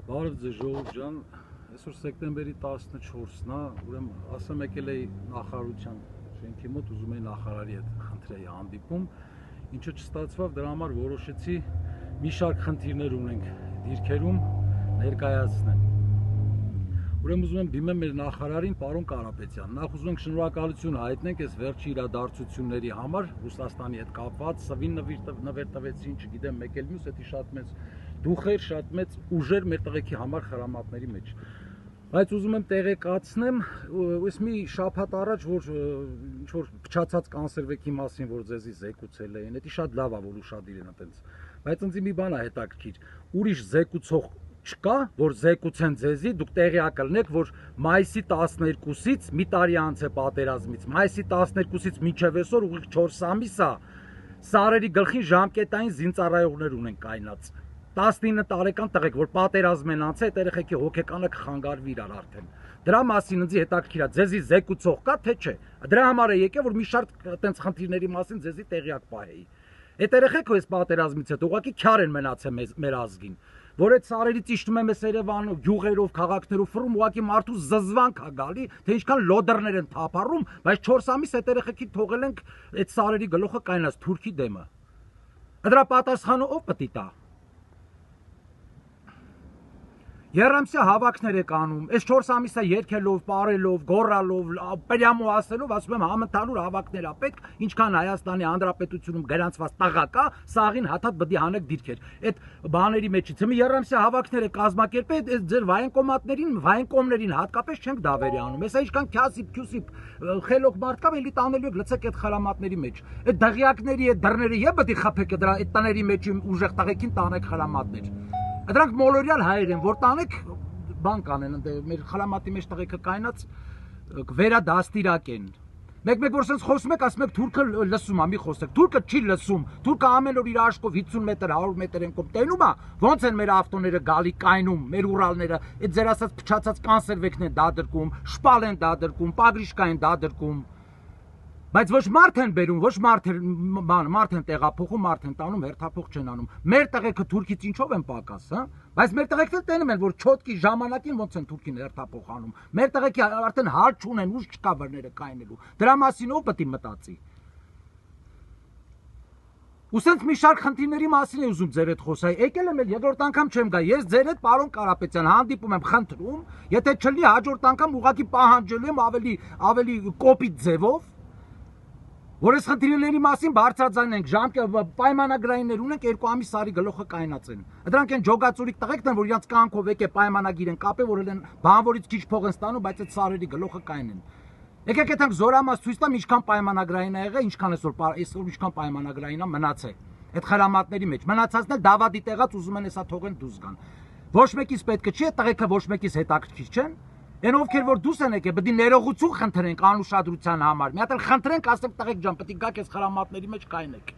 Բարև ձեզ ժողով ջան, այսօր սեպտեմբերի 14-ն է, ուրեմն ասեմ եկել էի նախարարության շենքի մոտ, ուզում էի նախարարի հետ խնդրեի հանդիպում, ինչը չստացվավ, դրա համար որոշեցի մի շարք խնդիրներ ունենք դիրքերում ներկայացնեմ։ Ուրեմն ուզում եմ դիմեմ մեր նախարարին, պարոն Կարապետյան, նախ ուզում ենք շնորհակալություն հայտնենք այս վերջի իրադարձությունների համար, Ռուսաստանի հետ կապված, սվին նվեր տվեցին, չգիտեմ, մեկ էլ մյուս, դա շատ մեծ դուխեր, շատ մեծ ուժեր մեր տղեկի համար խրամատների մեջ։ Բայց ուզում եմ տեղեկացնեմ, այս մի շաբաթ առաջ, որ փչացած կանսերվեքի մասին, որ ձեզի զեկուցել էին, դա շատ լավ է, որ ուշադիր են այդպես։ Բայց ինձ մի բան է հետաքրքիր, ուրիշ զեկուցող չկա, որ զեկուցեն ձեզի, դուք տեղյակ ելնեք, որ մայիսի 12-ից մի տարի անց է պատերազմից, մայիսի 12-ից մինչև այսօր ուղիղ 4 ամիս է, սարերի գլխին ժամկետային զինծառայողներ ունեն կայնած։ 19 տարեկան տղեկ, որ պատերազմ են անցել, այդ երեխեքի հոգեկանը կխանգարվի իրար արդեն։ Դրա մասին ինձ հետաքրքիր է, ձեզի զեկուցող կա, թե չէ։ Դրա համար է եկել, որ մի շարք այտենց խնդիրների մասին ձեզի տեղյակ պահեի։ Այդ երեխեքը այս պատերազմից հետո ուղղակի քյար են մնացել մեր ազգին, որ այդ սարերից իջնում եմ Երևան, գյուղերով, քաղաքներով ֆռում, ուղղակի մարդու զզվանք է գալի, թե ինչքան լոդերներ են թափառում, բայց 4 ամիս այդ երեխեքի թողել ենք այդ սարերի գլուխը կայնած Թուրքի դեմը։ Դրա պատասխանը ով պետք է տա։ Երամսյա հավաքներ եք անում, այս 4 ամիսը երկելով, պարելով, գոռալով, պրյամո ասելով, ասում եմ համընդհանուր հավաքներ ա պետք, ինչքան Հայաստանի Հանրապետությունում գրանցված տղա կա, սաղին հաթաթ բդի հանեք դիրքեր։ Այդ բաների մեջից հիմա Երամսյա հավաքներ եք կազմակերպել, այս ձեր վայենկոմներին հատկապես չենք դավերի անում։ Հեսա ինչքան քյասիպ, խելոք մարդ կա, էլի տանելու եք լցեք այդ խրամատների մեջ։ Այդ դղյակների այդ դռները եւ պետք է խփեք դրա այդ տների մեջ ուժեղ տղեկին տանեք խրամատներ։ Դրանք մոլորյալ հայեր են, որ տանեք բան կանեն, մեր խրամատի մեջ տղեկը կայնած վերադաստիրակ են։ Մեկ որ sense խոսում եք, ասում եք թուրքը լսում է, մի խոսեք։ Թուրքը չի լսում։ Թուրքը ամեն օր իր աշխով 50 մետր, 100 մետր ենկում տենում է, ոնց են մեր ավտոները գալի կայնում, մեր Ուրալները, այդ ձեր ասած փչացած կանսերվեքն են դադրկում, շպալ են դադրկում, պագրիշկա են դադրկում։ Բայց ոչ մարդ են բերում, ոչ մարդ են տեղափոխում, մարդ են տանում, հերթափոխ չեն անում։ Մեր տղեկը Թուրքից ինչով են պակաս, հա? Բայց մեր տղեկն էլ տենում են, որ չոտքի ժամանակին ոնց են Թուրքին հերթափոխ անում։ Մեր տղեկի արդեն հար չունեն, ուժ չկա վրները կայնելու։ Դրա մասին ով պետք է մտածի։ Ու սենց մի շարք խնդիրների մասին է ուզում ձեր հետ խոսալ։ Եկել եմ էլ երկրորդ անգամ չեմ գա։ Ես ձեր հետ պարոն Կարապետյան հանդիպում եմ, խնդրում, եթե չլինի հաջորդ անգամ ուղղակի պահանջելու եմ ավելի կոպիտ ձևով, որ այս խնդիրների մասին բարձրաձայնենք, պայմանագրայիններ ունենք 2 ամիս սարի գլուխը կայնած են։ Դրանք են ջոգածուրիկ տղեկն են, որ իրանց կանքով եկե պայմանագիր են կապել, որ են բանվորից քիչ փող են ստանում, բայց այդ սարերի գլուխը կայն են։ Եկեք այդտեղ զորամաս ցույց տամ ինչքան պայմանագրային ա եղել, ինչքան այսօր ինչքան պայմանագրային ա մնացել։ Այդ խրամատների մեջ մնացածն էլ դավադի տեղած ուզում են հեսա թողեն դուրս գան։ Ոչ մեկից պետք չի, այդ տղեկը ոչ մեկից հետաքրքիր չեն։ Են ովքեր որ դուս են եկել, պետք է ներողություն խնդրենք անուշադրության համար։ Մի հատ էլ խնդրենք, ասենք տղեկ ջան, պետք է գաք այս խրամատների մեջ կայնեք։